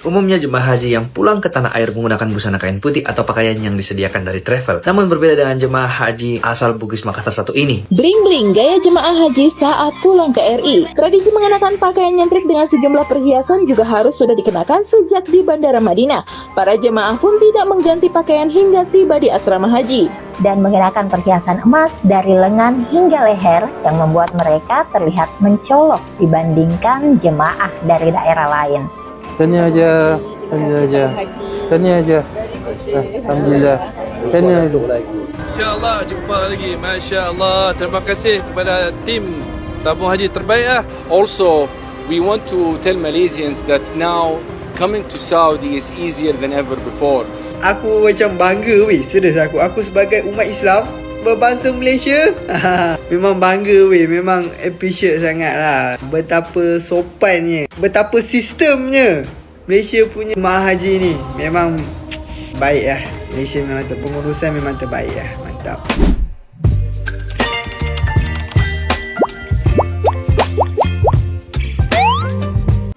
Umumnya jemaah haji yang pulang ke tanah air menggunakan busana kain putih atau pakaian yang disediakan dari travel. Namun berbeda dengan jemaah haji asal Bugis Makassar satu ini. Bling-bling gaya jemaah haji saat pulang ke RI. Tradisi mengenakan pakaian nyentrik dengan sejumlah perhiasan juga harus sudah dikenakan sejak di Bandara Madinah. Para jemaah pun tidak mengganti pakaian hingga tiba di asrama haji. Dan mengenakan perhiasan emas dari lengan hingga leher yang membuat mereka terlihat mencolok dibandingkan jemaah dari daerah lain. Sini aja. Alhamdulillah. Sini aja. InsyaAllah jumpa lagi. Masya Allah. Terima kasih kepada tim tabung haji terbaik. Also, we want to tell Malaysians that now coming to Saudi is easier than ever before. Aku macam bangga weh, serius aku sebagai umat Islam berbangsa Malaysia. Memang bangga weh, memang appreciate sangat lah. Betapa sopannya, betapa sistemnya Malaysia punya jemaah haji ni. Memang baik lah. Malaysia memang pengurusan memang terbaik lah. Mantap.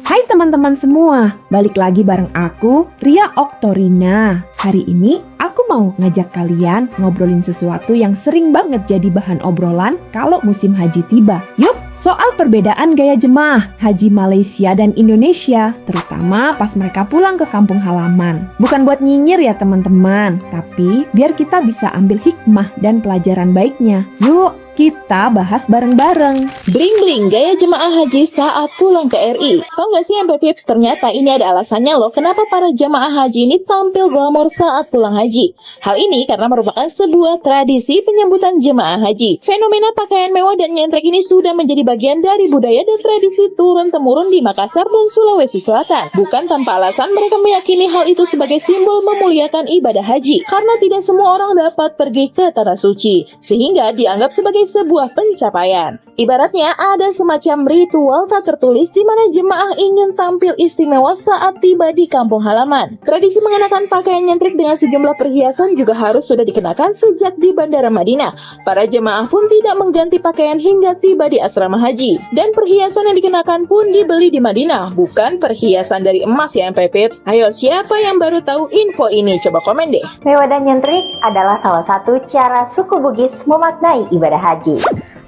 Hai teman-teman semua, balik lagi bareng aku, Ria Oktorina. Hari ini aku mau ngajak kalian ngobrolin sesuatu yang sering banget jadi bahan obrolan kalau musim haji tiba. Yuk, soal perbedaan gaya jemaah haji Malaysia dan Indonesia, terutama pas mereka pulang ke kampung halaman. Bukan buat nyinyir ya teman-teman, tapi biar kita bisa ambil hikmah dan pelajaran baiknya. Yuk, kita bahas bareng-bareng. Bling-bling gaya jemaah haji saat pulang ke RI. Tahu nggak sih MPPips, ternyata ini ada alasannya loh kenapa para jemaah haji ini tampil glamor saat pulang haji. Hal ini karena merupakan sebuah tradisi penyambutan jemaah haji. Fenomena pakaian mewah dan nyentrik ini sudah menjadi bagian dari budaya dan tradisi turun-temurun di Makassar dan Sulawesi Selatan. Bukan tanpa alasan mereka meyakini hal itu sebagai simbol memuliakan ibadah haji. Karena tidak semua orang dapat pergi ke tanah suci, sehingga dianggap sebagai sebuah pencapaian. Ibaratnya ada semacam ritual tak tertulis di mana jemaah ingin tampil istimewa saat tiba di kampung halaman. Tradisi mengenakan pakaian nyentrik dengan sejumlah perhiasan juga harus sudah dikenakan sejak di Bandara Madinah. Para jemaah pun tidak mengganti pakaian hingga tiba di asrama haji. Dan perhiasan yang dikenakan pun dibeli di Madinah, bukan perhiasan dari emas ya MPPips. Ayo, siapa yang baru tahu info ini? Coba komen deh. Mewah dan nyentrik adalah salah satu cara suku Bugis memaknai ibadah haji.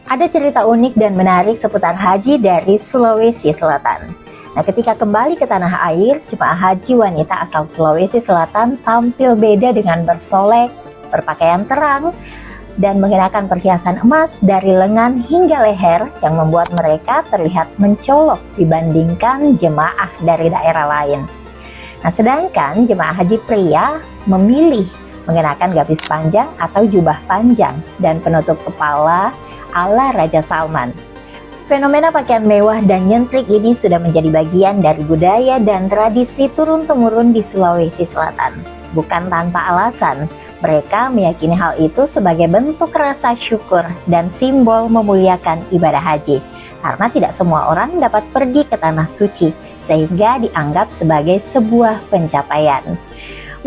Ada cerita unik dan menarik seputar haji dari Sulawesi Selatan. Nah, ketika kembali ke tanah air, jemaah haji wanita asal Sulawesi Selatan tampil beda dengan bersolek, berpakaian terang, dan mengenakan perhiasan emas dari lengan hingga leher yang membuat mereka terlihat mencolok dibandingkan jemaah dari daerah lain. Nah, sedangkan jemaah haji pria memilih mengenakan gamis panjang atau jubah panjang dan penutup kepala ala Raja Salman. Fenomena pakaian mewah dan nyentrik ini sudah menjadi bagian dari budaya dan tradisi turun-temurun di Sulawesi Selatan. Bukan tanpa alasan, mereka meyakini hal itu sebagai bentuk rasa syukur dan simbol memuliakan ibadah haji. Karena tidak semua orang dapat pergi ke tanah suci, sehingga dianggap sebagai sebuah pencapaian.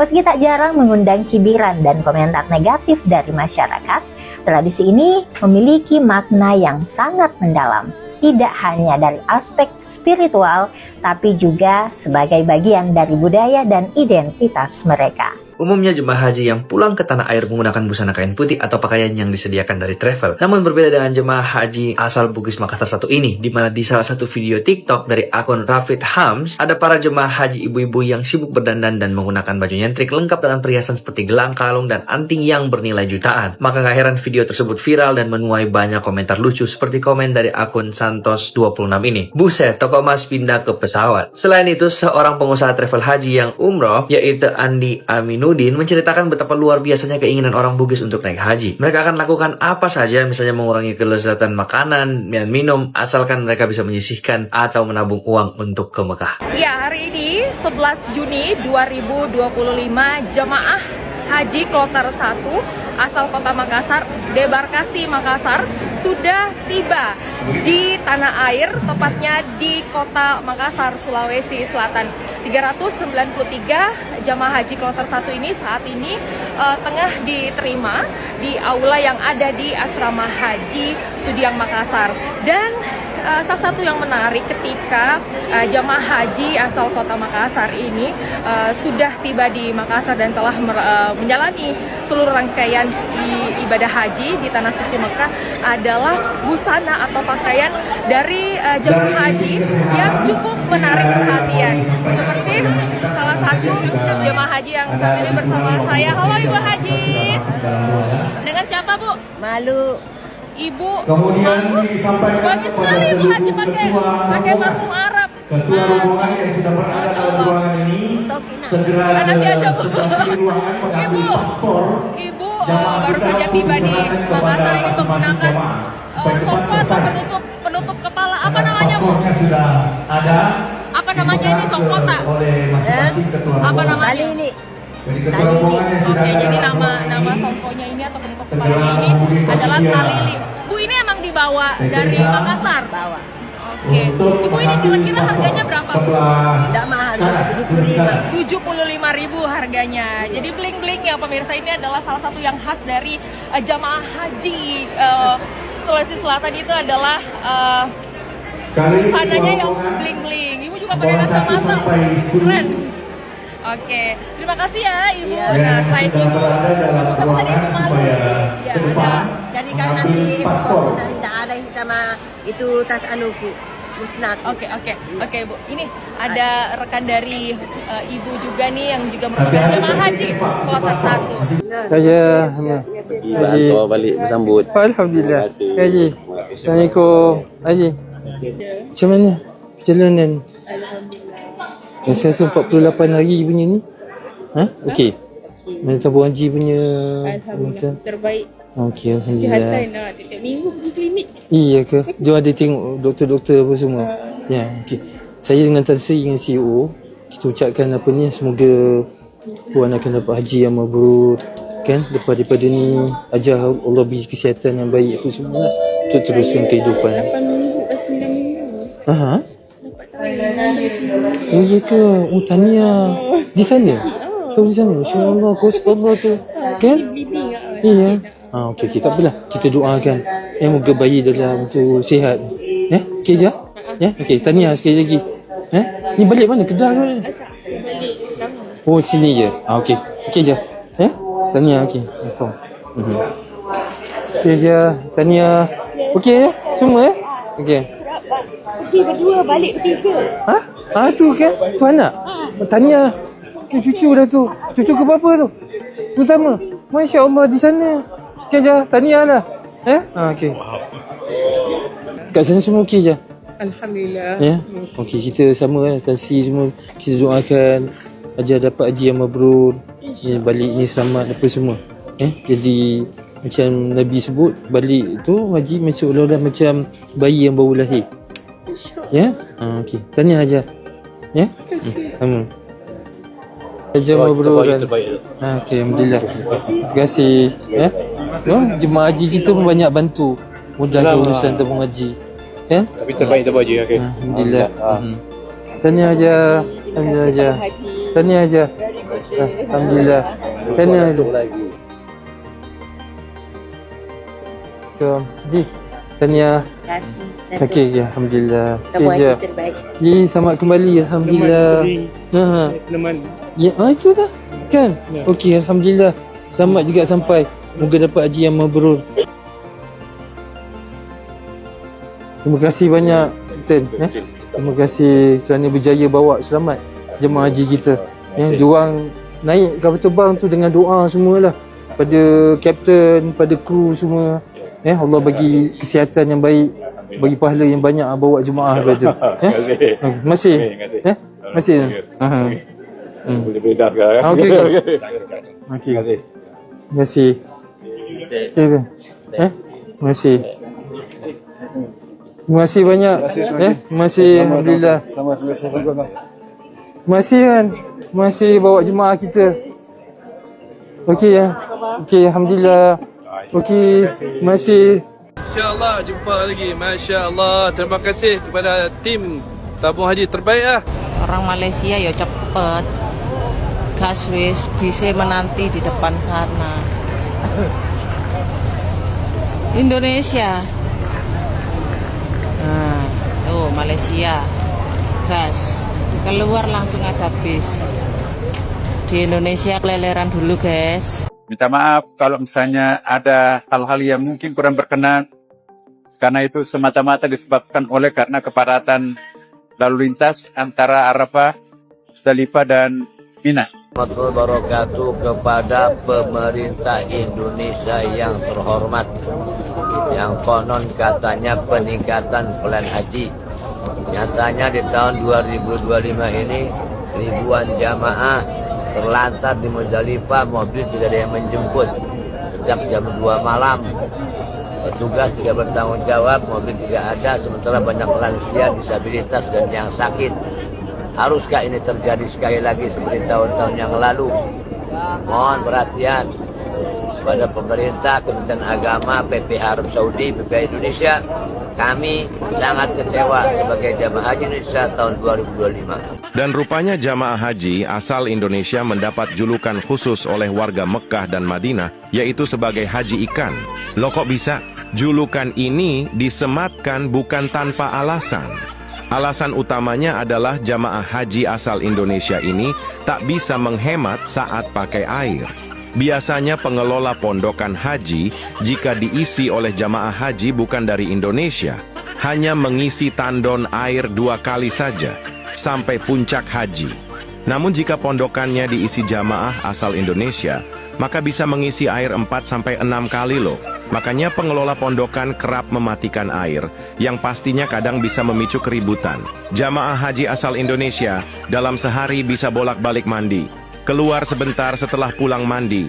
Meski tak jarang mengundang cibiran dan komentar negatif dari masyarakat, tradisi ini memiliki makna yang sangat mendalam, tidak hanya dari aspek spiritual, tapi juga sebagai bagian dari budaya dan identitas mereka. Umumnya jemaah haji yang pulang ke tanah air menggunakan busana kain putih atau pakaian yang disediakan dari travel. Namun berbeda dengan jemaah haji asal Bugis Makassar satu ini, di mana di salah satu video TikTok dari akun Rafid Hams, ada para jemaah haji ibu-ibu yang sibuk berdandan dan menggunakan baju nyentrik lengkap dengan perhiasan seperti gelang, kalung, dan anting yang bernilai jutaan. Maka gak heran video tersebut viral dan menuai banyak komentar lucu seperti komen dari akun Santos26 ini. Buset, toko emas pindah ke pesawat. Selain itu, seorang pengusaha travel haji yang umroh, yaitu Andi Aminuddin, menceritakan betapa luar biasanya keinginan orang Bugis untuk naik haji. Mereka akan lakukan apa saja, misalnya mengurangi kelezatan makanan dan minum, asalkan mereka bisa menyisihkan atau menabung uang untuk ke Mekah. Ya, hari ini 11 Juni 2025 jemaah haji kloter 1 asal kota Makassar, debarkasi Makassar, sudah tiba di tanah air, tepatnya di kota Makassar, Sulawesi Selatan. 393 jamaah haji kloter 1 ini saat ini tengah diterima di aula yang ada di asrama haji Sudiang Makassar. Dan salah satu yang menarik ketika jamaah haji asal kota Makassar ini sudah tiba di Makassar dan telah menjalani seluruh rangkaian ibadah haji di Tanah Suci Mekah adalah busana atau pakaian dari jemaah haji yang cukup menarik perhatian. Seperti salah satu jemaah haji yang saat ini bersama saya. Halo Ibu Haji. Dengan siapa Bu? Malu. Ibu Malu. Bagus sekali Ibu Haji pakai parfum Arab. Ketua rombongan yang sudah berada dalam ruangan ini segera nanti aja Bu. Ibu baru saja tiba di Makassar ini menggunakan songkok atau penutup kepala. Apa namanya Bu? Sudah ada. Apa namanya ini songkota? Oleh masing-masing ketua Apa rombongan. namanya? Ini. Oke, jadi nama songkonya ini atau penutup kepalanya ini adalah talili. Bu, ini emang dibawa dari Makassar? Bawa. Oke. Ibu, ini kira-kira harganya berapa? Tidak mahal, 75.000 harganya. Jadi bling-bling ya pemirsa, ini adalah salah satu yang khas dari jamaah haji Sulawesi Selatan itu adalah busananya yang bling-bling. Ibu juga pakai kacamata. Keren. Oke, terima kasih ya Ibu. Nah, selain Ibu sama tadi Ibu Malu. Ya, ada. Jadi kalau nanti ibu tidak ada sama itu tas anuku musnah. Oke, Bu. Ini ada rekan dari Ibu juga nih yang juga merupakan jemaah haji kloter 1. Saya Haji balik bersambut. Alhamdulillah. Haji. Assalamualaikum. Haji. Macam mana perjalanan? Saya rasa 48 hari punya ni. Ha? Okey. Mana tabung haji punya? Alhamdulillah. Terbaik. Okey, alhamdulillah. Kesihatan lah. Tiap minggu pergi klinik. Iya ke? Dia ada tengok doktor-doktor apa semua. Ya, okey. Saya dengan Tan Sri dengan CEO, kita ucapkan apa ni, semoga puan akan dapat haji yang mabrur, kan? Lepas daripada ni ajar Allah beri kesihatan yang baik apa semua lah, untuk teruskan kehidupan. 8 minggu, 9 minggu. Aha. Oh iya ke? Oh tahniah. Di sana? Kau di sana? InsyaAllah kau sekolah tu. Kan? Iya. Okey, tak apalah. Kita doakan. Moga bayi dalam tu sihat. Okey je? Ya? Okey, tahniah sekali lagi. Ni balik mana? Kedah ke? Oh, sini je. Okey. Okey je. Tahniah, okey. Okey je. Tahniah. Okey ya? Semua ya? Okey. Pergi berdua, balik bertiga. Tu kan? Tu anak? Tahniah. Cucu dah tu. Cucu ke berapa tu? Pertama. Masya Allah di sana. Okey je. Tahniah lah. Okey. Kat sana semua okey je? Alhamdulillah. Ya? Okey, kita sama lah. Tansi semua. Kita doakan ajar dapat haji yang mabrur. Balik ni selamat apa semua. Jadi macam Nabi sebut, balik tu haji macam seolah-olah macam bayi yang baru lahir. Ya? Okey. Tahniah aja. Ya? Sama. Haji mabrur. Okey, alhamdulillah. Terima kasih. Ya? Jemaah haji kita pun banyak bantu mudahkan urusan tabung haji. Ya? Tapi terbaik haji. Okey. Alhamdulillah. Tahniah aja. Alhamdulillah aja. Tahniah aja. Alhamdulillah. Tahniah aja. Ji, tahniah. Terima kasih. Okey, ya, alhamdulillah. Tabung haji terbaik. Ji, selamat kembali, alhamdulillah. Ya, itu dah. Kan? Okey, alhamdulillah. Selamat juga sampai. Moga dapat haji yang mabrur. Terima kasih banyak, Ten. Terima kasih kerana berjaya bawa selamat jemaah haji kita. Diorang naik kapal terbang tu dengan doa semualah. Pada kapten, pada kru semua. Allah bagi kesihatan yang baik, bagi pahala yang banyak bawa jemaah pada tu. Terima kasih. Terima kasih. Boleh beredar sekarang. Okey. Terima kasih. Terima kasih. Terima kasih banyak. Terima kasih, alhamdulillah. Terima kasih kan. Terima kasih bawa jemaah kita. Okey ya. Okey, alhamdulillah. Okey, terima kasih. InsyaAllah jumpa lagi. Masya Allah. Terima kasih kepada tim tabung haji terbaik lah. Orang Malaysia ya cepet. Gaswis bisa menanti di depan sana. Indonesia. Nah. Malaysia, gas. Keluar langsung ada bis. Di Indonesia keleleran dulu, guys. Minta maaf kalau misalnya ada hal-hal yang mungkin kurang berkenan, karena itu semata-mata disebabkan oleh karena kepadatan lalu lintas antara Arafah, Musdalifah dan Mina. Warahmatullahi wabarakatuh kepada pemerintah Indonesia yang terhormat, yang konon katanya peningkatan plan haji. Nyatanya di tahun 2025 ini ribuan jamaah terlantar di Musdalifah, mobil tidak ada yang menjemput sejak jam 2 malam. Petugas tidak bertanggung jawab, mobil tidak ada, sementara banyak lansia, disabilitas dan yang sakit. Haruskah ini terjadi sekali lagi seperti tahun-tahun yang lalu? Mohon perhatian pada pemerintah, Kementerian Agama, PPH Arab Saudi, PPH Indonesia. Kami sangat kecewa sebagai jamaah haji Indonesia tahun 2025. Dan rupanya jamaah haji asal Indonesia mendapat julukan khusus oleh warga Mekah dan Madinah, yaitu sebagai haji ikan. Loh kok bisa? Julukan ini disematkan bukan tanpa alasan. Alasan utamanya adalah jamaah haji asal Indonesia ini tak bisa menghemat saat pakai air. Biasanya pengelola pondokan haji, jika diisi oleh jamaah haji bukan dari Indonesia, hanya mengisi tandon air 2 kali saja, sampai puncak haji. Namun jika pondokannya diisi jamaah asal Indonesia, maka bisa mengisi air 4-6 kali loh. Makanya pengelola pondokan kerap mematikan air, yang pastinya kadang bisa memicu keributan. Jamaah haji asal Indonesia dalam sehari bisa bolak-balik mandi, keluar sebentar setelah pulang mandi,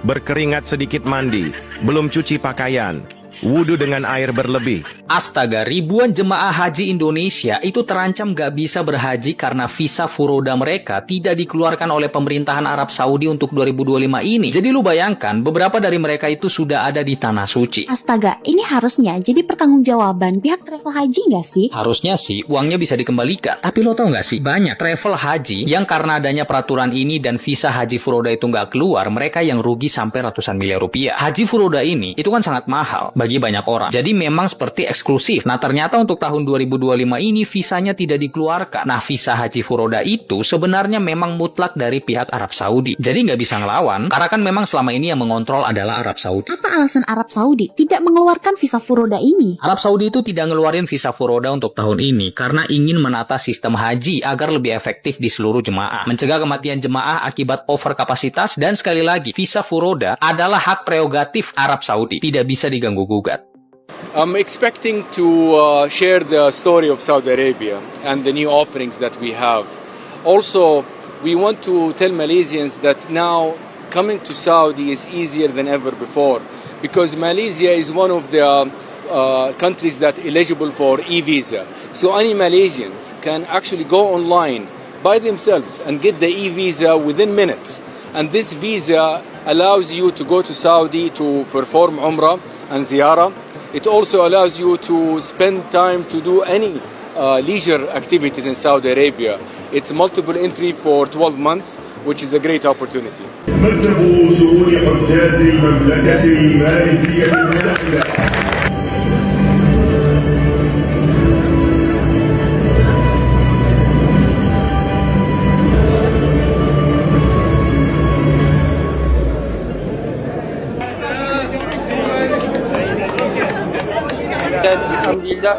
berkeringat sedikit mandi, belum cuci pakaian, wudhu dengan air berlebih. Astaga, ribuan jemaah haji Indonesia itu terancam gak bisa berhaji karena visa furoda mereka tidak dikeluarkan oleh pemerintahan Arab Saudi untuk 2025 ini. Jadi lu bayangkan, beberapa dari mereka itu sudah ada di Tanah Suci. Astaga, ini harusnya jadi pertanggungjawaban pihak travel haji gak sih? Harusnya sih, uangnya bisa dikembalikan. Tapi lo tau gak sih, banyak travel haji yang karena adanya peraturan ini dan visa haji furoda itu gak keluar, mereka yang rugi sampai ratusan miliar rupiah. Haji furoda ini, itu kan sangat mahal bagi banyak orang. Jadi memang seperti eksklusif. Nah ternyata untuk tahun 2025 ini visanya tidak dikeluarkan. Nah visa haji furoda itu sebenarnya memang mutlak dari pihak Arab Saudi. Jadi nggak bisa ngelawan karena kan memang selama ini yang mengontrol adalah Arab Saudi. Apa alasan Arab Saudi tidak mengeluarkan visa furoda ini? Arab Saudi itu tidak ngeluarin visa furoda untuk tahun ini karena ingin menata sistem haji agar lebih efektif di seluruh jemaah, mencegah kematian jemaah akibat overkapasitas, dan sekali lagi visa furoda adalah hak prerogatif Arab Saudi, tidak bisa diganggu-gugat. I'm expecting to share the story of Saudi Arabia and the new offerings that we have. Also, we want to tell Malaysians that now coming to Saudi is easier than ever before, because Malaysia is one of the countries that eligible for e-visa. So any Malaysians can actually go online by themselves and get the e-visa within minutes. And this visa allows you to go to Saudi to perform Umrah and Ziyarah. It also allows you to spend time to do any leisure activities in Saudi Arabia. It's multiple entry for 12 months, which is a great opportunity. مكتب وصول حجاج المملكة الماليزية المتحدة. Dan alhamdulillah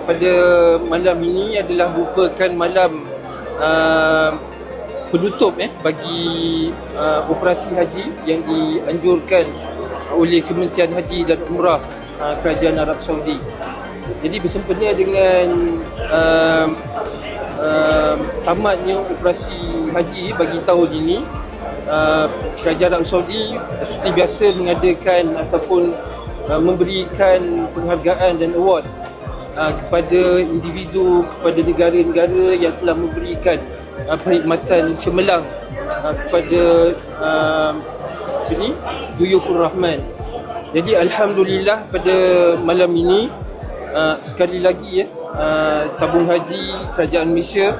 pada malam ini adalah merupakan malam penutup bagi operasi haji yang dianjurkan oleh Kementerian Haji dan Umrah Kerajaan Arab Saudi. Jadi bersempena dengan tamatnya operasi haji bagi tahun ini, Kerajaan Arab Saudi seperti biasa mengadakan ataupun memberikan penghargaan dan award kepada individu, kepada negara-negara yang telah memberikan perkhidmatan cemerlang kepada Duyufur Rahman. Jadi alhamdulillah pada malam ini sekali lagi tabung haji Kerajaan Malaysia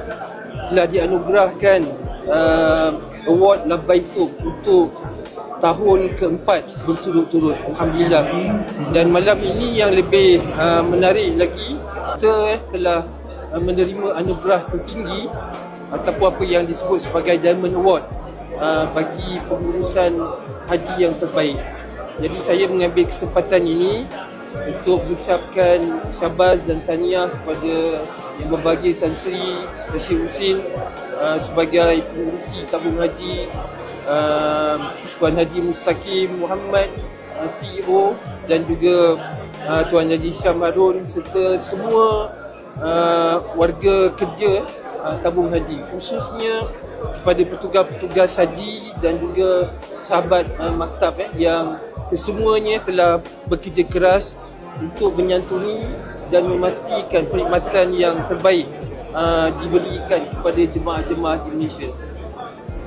telah dianugerahkan award Labbaiktum untuk tahun keempat berturut-turut, alhamdulillah. Dan malam ini yang lebih menarik lagi, kita telah menerima anugerah tertinggi ataupun apa yang disebut sebagai Diamond Award bagi pengurusan haji yang terbaik. Jadi saya mengambil kesempatan ini untuk mengucapkan syabas dan tahniah kepada Yang Berbahagia Tan Sri Rashid Husin sebagai pengurusi tabung haji, Tuan Haji Mustaqim Muhammad CEO, dan juga Tuan Haji Syam Harun serta semua warga kerja tabung haji, khususnya kepada petugas-petugas haji dan juga sahabat maktab yang kesemuanya telah bekerja keras untuk menyantuni dan memastikan perkhidmatan yang terbaik diberikan kepada jemaah-jemaah haji Malaysia.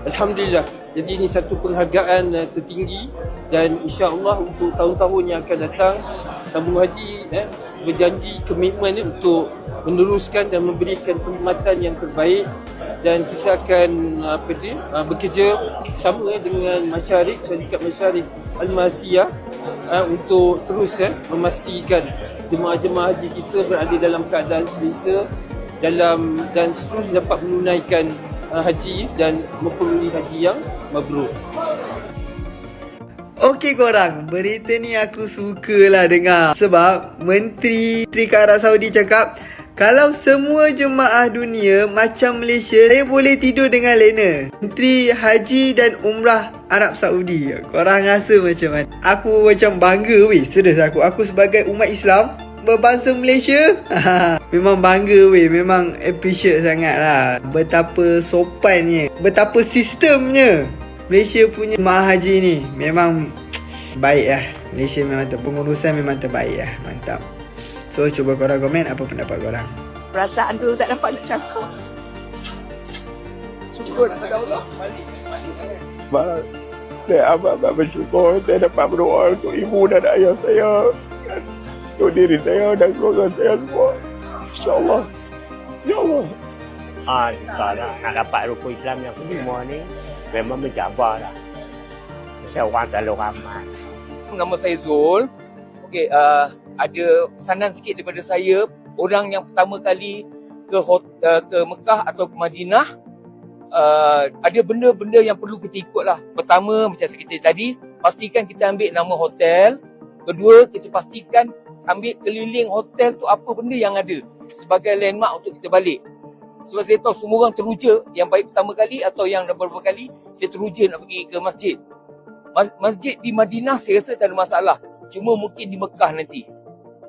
Alhamdulillah, jadi ini satu penghargaan tertinggi, dan insya-Allah untuk tahun-tahun yang akan datang tabung haji berjanji komitmen untuk meneruskan dan memberikan perkhidmatan yang terbaik, dan kita akan bekerja sama dengan Masyariq, Syarikat Masyariq Al-Mahsiyah untuk terus memastikan jemaah-jemaah haji kita berada dalam keadaan selesa dan seterusnya dapat menunaikan haji dan memperoleh haji yang mabrur. Okey korang, berita ni aku sukalah dengar. Sebab Menteri ke Arab Saudi cakap, kalau semua jemaah dunia macam Malaysia, saya boleh tidur dengan lena. Menteri Haji dan Umrah Arab Saudi. Korang rasa macam mana? Aku macam bangga weh, serius aku sebagai umat Islam berbangsa Malaysia. Memang bangga weh, memang appreciate sangat lah. Betapa sopannya, betapa sistemnya Malaysia punya jemaah haji ni. Memang baik lah. Malaysia memang pengurusan memang terbaik lah. Mantap. So cuba korang komen apa pendapat korang. Perasaan tu tak dapat nak cakap. Syukur kepada Allah. Saya amat bersyukur saya dapat berdoa untuk ibu dan ayah saya, untuk diri saya dan keluarga saya semua. InsyaAllah. Ya Allah. Kalau nak dapat rukun Islam yang kelima ni memang mencabar lah. Saya orang terlalu ramai. Nama saya Zul. Okey, ada pesanan sikit daripada saya. Orang yang pertama kali ke Mekah atau ke Madinah, ada benda-benda yang perlu kita ikut lah. Pertama, macam saya kata tadi, pastikan kita ambil nama hotel. Kedua, kita pastikan ambil keliling hotel tu apa benda yang ada sebagai landmark untuk kita balik. Sebab saya tahu semua orang teruja, yang baik pertama kali atau yang dah beberapa kali, dia teruja nak pergi ke masjid. Masjid di Madinah saya rasa tak ada masalah. Cuma mungkin di Mekah nanti.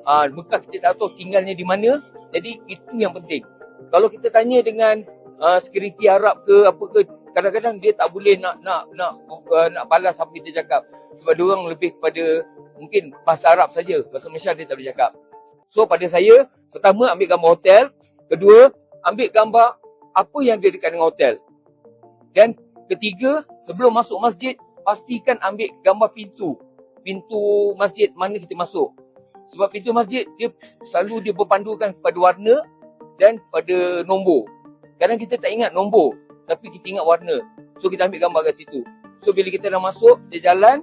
Mekah kita tak tahu tinggalnya di mana. Jadi itu yang penting. Kalau kita tanya dengan security Arab ke apa ke, kadang-kadang dia tak boleh nak balas apa kita cakap. Sebab dia orang lebih kepada mungkin bahasa Arab saja. Bahasa Malaysia dia tak boleh cakap. So pada saya, pertama ambil gambar hotel. Kedua, ambil gambar apa yang dia dekat dengan hotel. Dan ketiga, sebelum masuk masjid, pastikan ambil gambar pintu masjid mana kita masuk. Sebab pintu masjid dia selalu dia berpandukan kepada warna dan pada nombor. Kadang kita tak ingat nombor, tapi kita ingat warna. So kita ambil gambar kat situ. So bila kita dah masuk, kita jalan,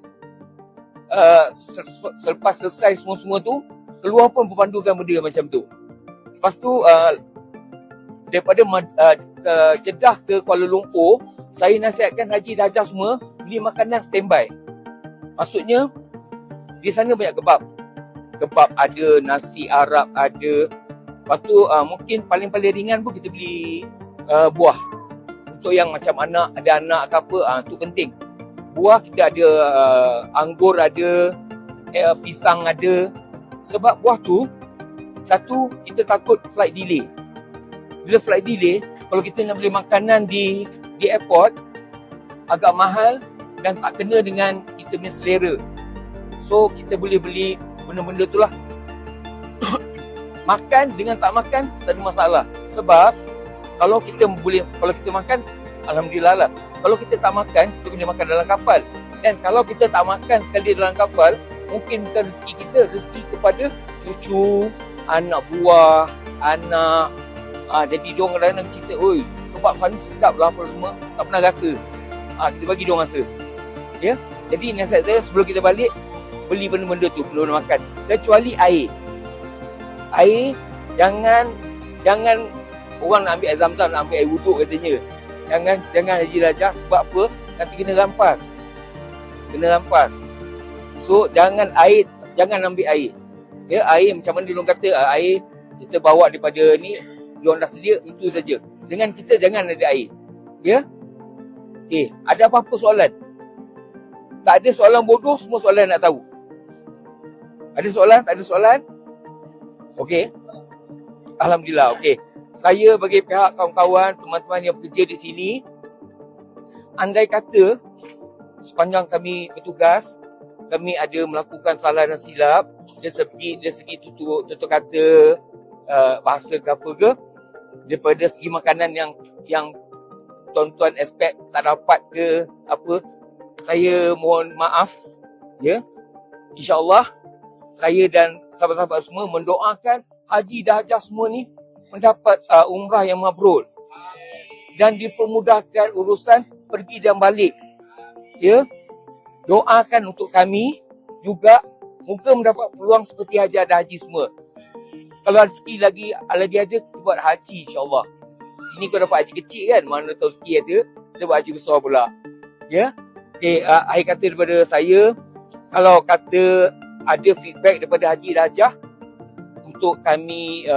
selepas selesai semua-semua tu, keluar pun berpandukan benda macam tu. Lepas tu daripada Jeddah ke Kuala Lumpur, saya nasihatkan haji dah hajar semua beli makanan standby. Maksudnya di sana banyak kebab. Kebab ada, nasi Arab ada. Lepas tu mungkin paling-paling ringan pun kita beli buah. Untuk yang macam ada anak ke apa, tu penting. Buah kita ada, anggur ada, pisang ada. Sebab buah tu, satu kita takut flight delay. Bila flight delay, kalau kita nak beli makanan di airport, agak mahal dan tak kena dengan kita punya selera. So kita boleh beli benda-benda tu lah. Makan dengan tak makan tak ada masalah. Sebab kalau kita makan, alhamdulillah lah. Kalau kita tak makan, kita boleh makan dalam kapal. Dan kalau kita tak makan sekali dalam kapal, mungkin bukan rezeki kita, rezeki kepada cucu, anak buah, anak. Jadi diorang kadang-kadang cerita, oi, kebab sana sedap lah apa semua, tak pernah rasa. Kita bagi diorang rasa. Ya? Jadi nasihat saya sebelum kita balik, beli benda-benda tu, belum nak makan. Kecuali air. Air, Jangan orang nak ambil air zam-zam, nak ambil air wuduk katanya. Jangan Haji Rajah, sebab apa? Nanti kena rampas. So jangan ambil air. Ya, air macam mana diorang kata, air kita bawa daripada ni, diorang dah sedia, itu saja. Dengan kita jangan ada air. Ya? Okey, ada apa-apa soalan? Tak ada soalan bodoh, semua soalan nak tahu. Ada soalan? Tak ada soalan? Okey. Alhamdulillah, okey. Saya bagi pihak kawan-kawan, teman-teman yang bekerja di sini, andai kata sepanjang kami bertugas, kami ada melakukan salah dan silap dari segi tutur kata, bahasa ke apa ke, daripada segi makanan yang tuan-tuan expect tak dapat ke apa, saya mohon maaf. Ya, InsyaAllah saya dan sahabat-sahabat semua mendoakan haji dan hajah semua ni mendapat umrah yang mabrur dan dipermudahkan urusan pergi dan balik. Ya, doakan untuk kami juga, moga mendapat peluang seperti hajah dan haji semua. Kalau rezeki lagi ada, kita buat haji insyaAllah. Ini kau dapat haji kecil kan, mana tahu rezeki ada, kita buat haji besar pula. Ya, okay, akhir kata daripada saya, kalau kata ada feedback daripada Haji Rajah untuk kami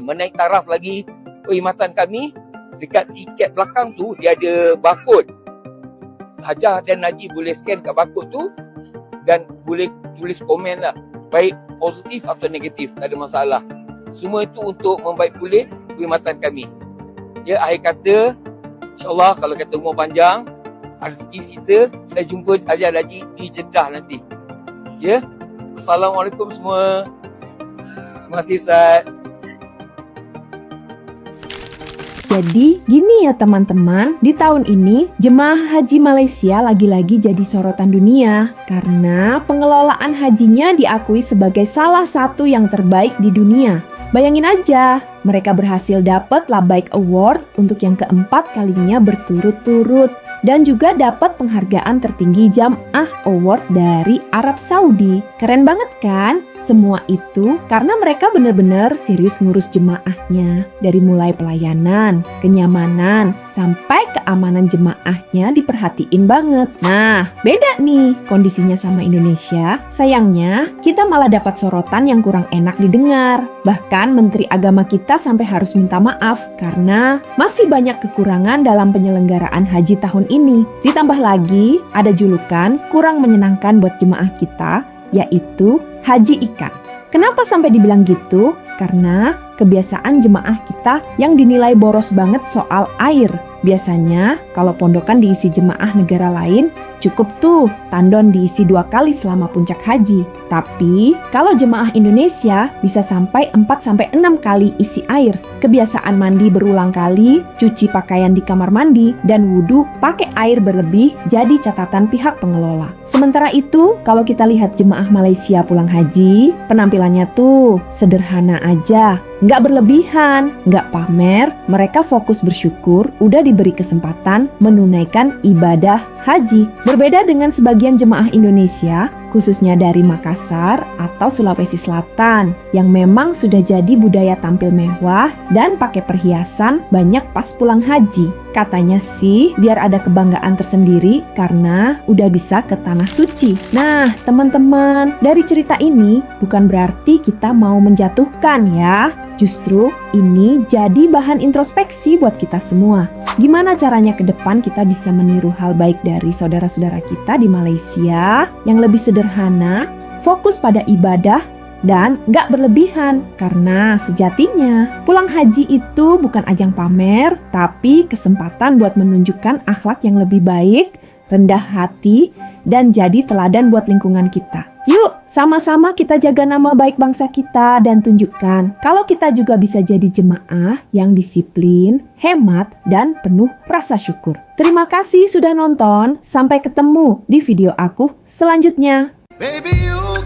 menaik taraf lagi perkhidmatan kami, dekat tiket belakang tu dia ada barcode. Hajah dan Haji boleh scan kat barcode tu dan boleh tulis komen lah, baik positif atau negatif, tak ada masalah. Semua itu untuk membaik pulih perkhidmatan kami. Ya, akhir kata, insyaAllah kalau kata umur panjang, rezeki kita, saya jumpa Hajah Haji di Jeddah nanti. Ya, Assalamualaikum semua. Terima kasih Ustaz. Jadi gini ya teman-teman, di tahun ini jemaah haji Malaysia lagi-lagi jadi sorotan dunia karena pengelolaan hajinya diakui sebagai salah satu yang terbaik di dunia. Bayangin aja, mereka berhasil dapat Labbaik Award untuk yang keempat kalinya berturut-turut dan juga dapat penghargaan tertinggi Jam'ah Award dari Arab Saudi. Keren banget kan? Semua itu karena mereka benar-benar serius ngurus jemaahnya. Dari mulai pelayanan, kenyamanan, sampai keamanan jemaahnya diperhatiin banget. Nah, beda nih kondisinya sama Indonesia. Sayangnya, kita malah dapat sorotan yang kurang enak didengar. Bahkan Menteri Agama kita sampai harus minta maaf karena masih banyak kekurangan dalam penyelenggaraan haji tahun ini. Ditambah lagi ada julukan kurang menyenangkan buat jemaah kita, yaitu haji ikan. Kenapa sampai dibilang gitu? Karena kebiasaan jemaah kita yang dinilai boros banget soal air. Biasanya kalau pondokan diisi jemaah negara lain, cukup tuh tandon diisi 2 kali selama puncak haji. Tapi kalau jemaah Indonesia bisa sampai 4-6 kali isi air. Kebiasaan mandi berulang kali, cuci pakaian di kamar mandi, dan wudhu pakai air berlebih jadi catatan pihak pengelola. Sementara itu, kalau kita lihat jemaah Malaysia pulang haji, penampilannya tuh sederhana aja. Nggak berlebihan, nggak pamer, mereka fokus bersyukur udah diberi kesempatan menunaikan ibadah haji. Berbeda dengan sebagian jemaah Indonesia, khususnya dari Makassar atau Sulawesi Selatan, yang memang sudah jadi budaya tampil mewah dan pakai perhiasan banyak pas pulang haji. Katanya sih biar ada kebanggaan tersendiri karena udah bisa ke tanah suci. Nah teman-teman, dari cerita ini bukan berarti kita mau menjatuhkan ya. Justru ini jadi bahan introspeksi buat kita semua. Gimana caranya ke depan kita bisa meniru hal baik dari saudara-saudara kita di Malaysia yang lebih sederhana, fokus pada ibadah, dan nggak berlebihan. Karena sejatinya pulang haji itu bukan ajang pamer, tapi kesempatan buat menunjukkan akhlak yang lebih baik, rendah hati, dan jadi teladan buat lingkungan kita. Yuk, sama-sama kita jaga nama baik bangsa kita dan tunjukkan kalau kita juga bisa jadi jemaah yang disiplin, hemat, dan penuh rasa syukur. Terima kasih sudah nonton, sampai ketemu di video aku selanjutnya. Baby, you